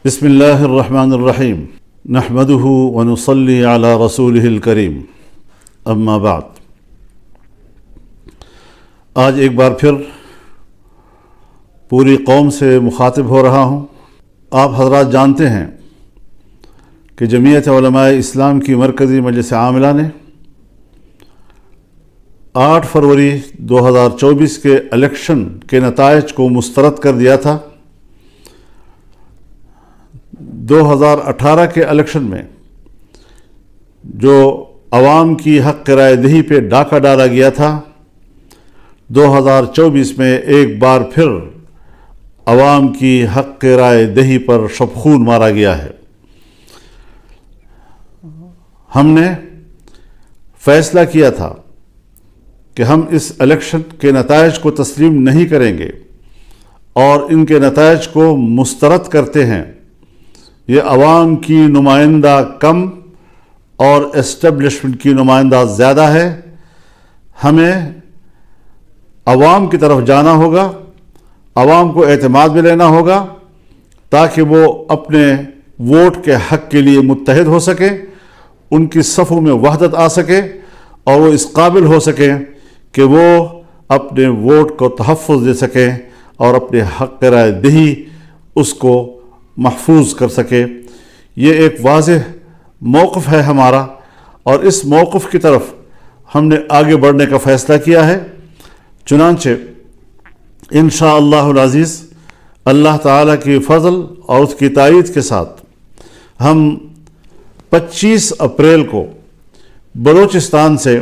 بسم اللہ الرحمن الرحیم نحمده ونصلی علی رسولہ الکریم اما بعد۔ آج ایک بار پھر پوری قوم سے مخاطب ہو رہا ہوں۔ آپ حضرات جانتے ہیں کہ جمعیت علماء اسلام کی مرکزی مجلس عاملہ نے 8 فروری 2024 کے الیکشن کے نتائج کو مسترد کر دیا تھا۔ 2018 کے الیکشن میں جو عوام کی حق رائے دہی پہ ڈاکہ ڈالا گیا تھا، 2024 میں ایک بار پھر عوام کی حق رائے دہی پر شبخون مارا گیا ہے۔ ہم نے فیصلہ کیا تھا کہ ہم اس الیکشن کے نتائج کو تسلیم نہیں کریں گے اور ان کے نتائج کو مسترد کرتے ہیں۔ یہ عوام کی نمائندہ کم اور اسٹیبلشمنٹ کی نمائندہ زیادہ ہے۔ ہمیں عوام کی طرف جانا ہوگا، عوام کو اعتماد میں لینا ہوگا تاکہ وہ اپنے ووٹ کے حق کے لیے متحد ہو سکیں، ان کی صفوں میں وحدت آ سکے اور وہ اس قابل ہو سکیں کہ وہ اپنے ووٹ کو تحفظ دے سکیں اور اپنے حق رائے دہی اس کو محفوظ کر سکے۔ یہ ایک واضح موقف ہے ہمارا اور اس موقف کی طرف ہم نے آگے بڑھنے کا فیصلہ کیا ہے۔ چنانچہ انشاءاللہ العزیز اللہ تعالیٰ کی فضل اور اس کی تائید کے ساتھ ہم 25 اپریل کو بلوچستان سے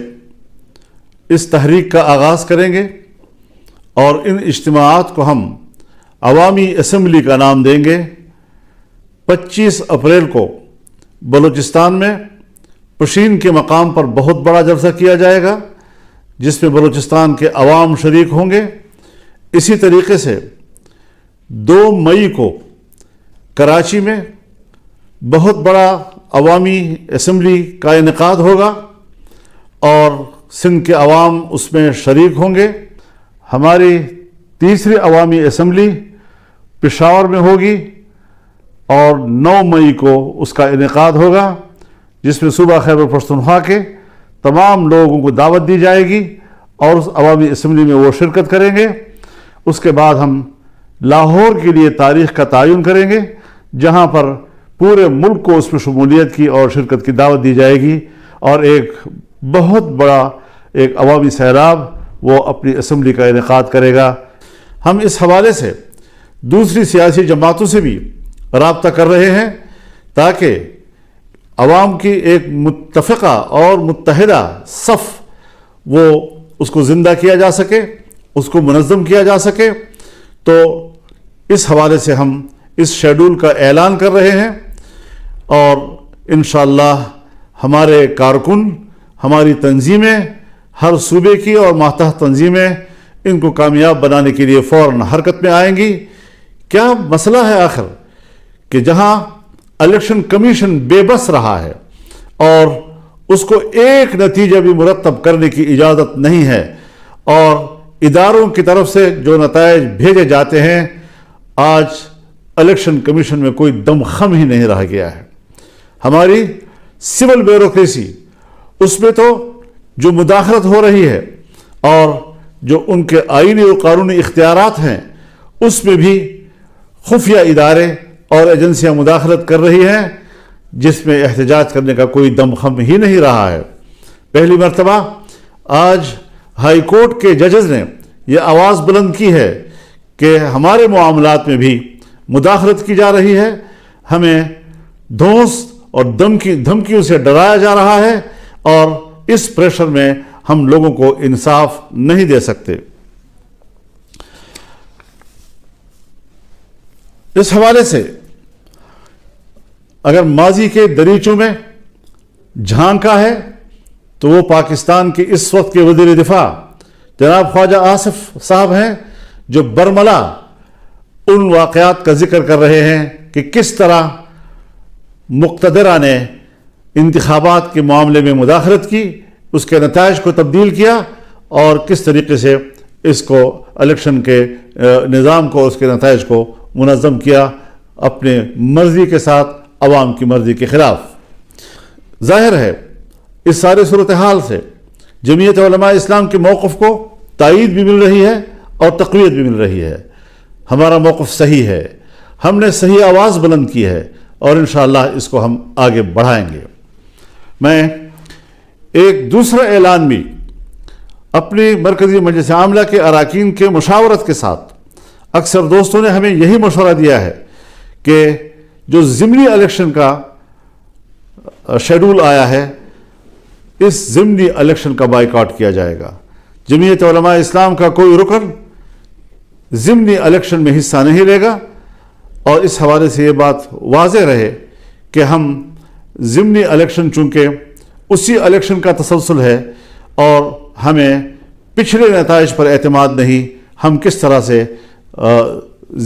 اس تحریک کا آغاز کریں گے اور ان اجتماعات کو ہم عوامی اسمبلی کا نام دیں گے۔ 25 اپریل کو بلوچستان میں پشین کے مقام پر بہت بڑا جلسہ کیا جائے گا جس میں بلوچستان کے عوام شریک ہوں گے۔ اسی طریقے سے 2 مئی کو کراچی میں بہت بڑا عوامی اسمبلی کا انعقاد ہوگا اور سندھ کے عوام اس میں شریک ہوں گے۔ ہماری تیسری عوامی اسمبلی پشاور میں ہوگی اور 9 مئی کو اس کا انعقاد ہوگا جس میں صوبہ خیبر پختونخوا کے تمام لوگوں کو دعوت دی جائے گی اور اس عوامی اسمبلی میں وہ شرکت کریں گے۔ اس کے بعد ہم لاہور کے لیے تاریخ کا تعین کریں گے جہاں پر پورے ملک کو اس میں شمولیت کی اور شرکت کی دعوت دی جائے گی اور ایک بہت بڑا ایک عوامی سیلاب وہ اپنی اسمبلی کا انعقاد کرے گا۔ ہم اس حوالے سے دوسری سیاسی جماعتوں سے بھی رابطہ کر رہے ہیں تاکہ عوام کی ایک متفقہ اور متحدہ صف وہ اس کو زندہ کیا جا سکے، اس کو منظم کیا جا سکے۔ تو اس حوالے سے ہم اس شیڈول کا اعلان کر رہے ہیں اور انشاءاللہ ہمارے کارکن، ہماری تنظیمیں، ہر صوبے کی اور ماتحت تنظیمیں ان کو کامیاب بنانے کے لیے فوراً حرکت میں آئیں گی۔ کیا مسئلہ ہے آخر کہ جہاں الیکشن کمیشن بے بس رہا ہے اور اس کو ایک نتیجہ بھی مرتب کرنے کی اجازت نہیں ہے اور اداروں کی طرف سے جو نتائج بھیجے جاتے ہیں، آج الیکشن کمیشن میں کوئی دم خم ہی نہیں رہ گیا ہے۔ ہماری سول بیوروکریسی اس میں تو جو مداخلت ہو رہی ہے اور جو ان کے آئینی اور قانونی اختیارات ہیں اس میں بھی خفیہ ادارے اور ایجنسیاں مداخلت کر رہی ہیں جس میں احتجاج کرنے کا کوئی دم خم ہی نہیں رہا ہے۔ پہلی مرتبہ آج ہائی کورٹ کے ججز نے یہ آواز بلند کی ہے کہ ہمارے معاملات میں بھی مداخلت کی جا رہی ہے، ہمیں دھونس اور دھمکیوں سے ڈرایا جا رہا ہے اور اس پریشر میں ہم لوگوں کو انصاف نہیں دے سکتے۔ اس حوالے سے اگر ماضی کے دریچوں میں جھانکا ہے تو وہ پاکستان کے اس وقت کے وزیر دفاع جناب خواجہ آصف صاحب ہیں جو برملا ان واقعات کا ذکر کر رہے ہیں کہ کس طرح مقتدرہ نے انتخابات کے معاملے میں مداخلت کی، اس کے نتائج کو تبدیل کیا اور کس طریقے سے اس کو الیکشن کے نظام کو، اس کے نتائج کو منظم کیا اپنے مرضی کے ساتھ عوام کی مرضی کے خلاف۔ ظاہر ہے اس سارے صورتحال سے جمعیت علماء اسلام کے موقف کو تائید بھی مل رہی ہے اور تقویت بھی مل رہی ہے۔ ہمارا موقف صحیح ہے، ہم نے صحیح آواز بلند کی ہے اور انشاءاللہ اس کو ہم آگے بڑھائیں گے۔ میں ایک دوسرا اعلان بھی اپنی مرکزی مجلس عاملہ کے اراکین کے مشاورت کے ساتھ، اکثر دوستوں نے ہمیں یہی مشورہ دیا ہے کہ جو ضمنی الیکشن کا شیڈول آیا ہے، اس ضمنی الیکشن کا بائیکاٹ کیا جائے گا۔ جمعیت علماء اسلام کا کوئی رکن ضمنی الیکشن میں حصہ نہیں لے گا، اور اس حوالے سے یہ بات واضح رہے کہ ہم ضمنی الیکشن چونکہ اسی الیکشن کا تسلسل ہے اور ہمیں پچھلے نتائج پر اعتماد نہیں، ہم کس طرح سے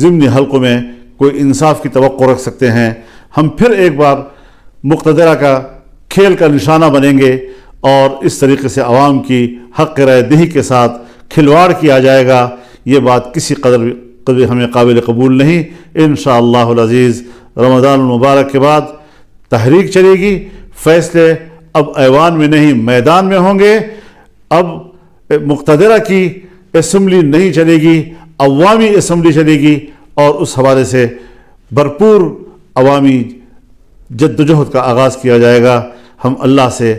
ضمنی حلقوں میں کوئی انصاف کی توقع رکھ سکتے ہیں۔ ہم پھر ایک بار مقتدرہ کا کھیل کا نشانہ بنیں گے اور اس طریقے سے عوام کی حق رائے دہی کے ساتھ کھلواڑ کیا جائے گا، یہ بات کسی قدر ہمیں قابل قبول نہیں۔ انشاءاللہ العزیز رمضان المبارک کے بعد تحریک چلے گی، فیصلے اب ایوان میں نہیں میدان میں ہوں گے۔ اب مقتدرہ کی اسمبلی نہیں چلے گی، عوامی اسمبلی چلے گی، اور اس حوالے سے بھرپور عوامی جدوجہد کا آغاز کیا جائے گا۔ ہم اللہ سے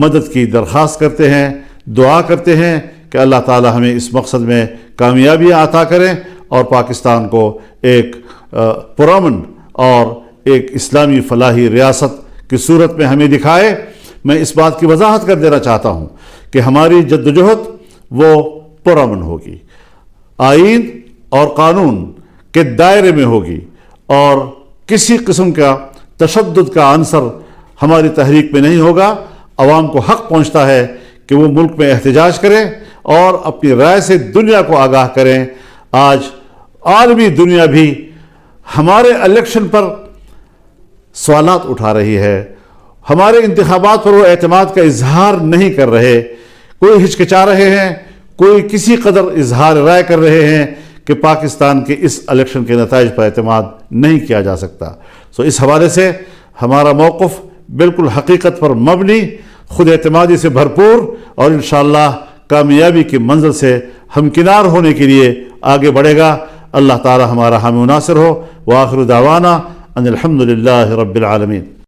مدد کی درخواست کرتے ہیں، دعا کرتے ہیں کہ اللہ تعالی ہمیں اس مقصد میں کامیابی عطا کریں اور پاکستان کو ایک پرامن اور ایک اسلامی فلاحی ریاست کی صورت میں ہمیں دکھائے۔ میں اس بات کی وضاحت کر دینا چاہتا ہوں کہ ہماری جدوجہد وہ پرامن ہوگی، آئین اور قانون کے دائرے میں ہوگی، اور کسی قسم کا تشدد کا عنصر ہماری تحریک میں نہیں ہوگا۔ عوام کو حق پہنچتا ہے کہ وہ ملک میں احتجاج کریں اور اپنی رائے سے دنیا کو آگاہ کریں۔ آج عالمی دنیا بھی ہمارے الیکشن پر سوالات اٹھا رہی ہے، ہمارے انتخابات پر وہ اعتماد کا اظہار نہیں کر رہے، کوئی ہچکچا رہے ہیں، کوئی کسی قدر اظہار رائے کر رہے ہیں کہ پاکستان کے اس الیکشن کے نتائج پر اعتماد نہیں کیا جا سکتا۔ اس حوالے سے ہمارا موقف بالکل حقیقت پر مبنی، خود اعتمادی سے بھرپور، اور انشاءاللہ کامیابی کی منزل سے ہمکنار ہونے کے لیے آگے بڑھے گا۔ اللہ تعالی ہمارا حامی و ناصر ہو۔ وآخر دعوانا ان الحمدللہ رب العالمین۔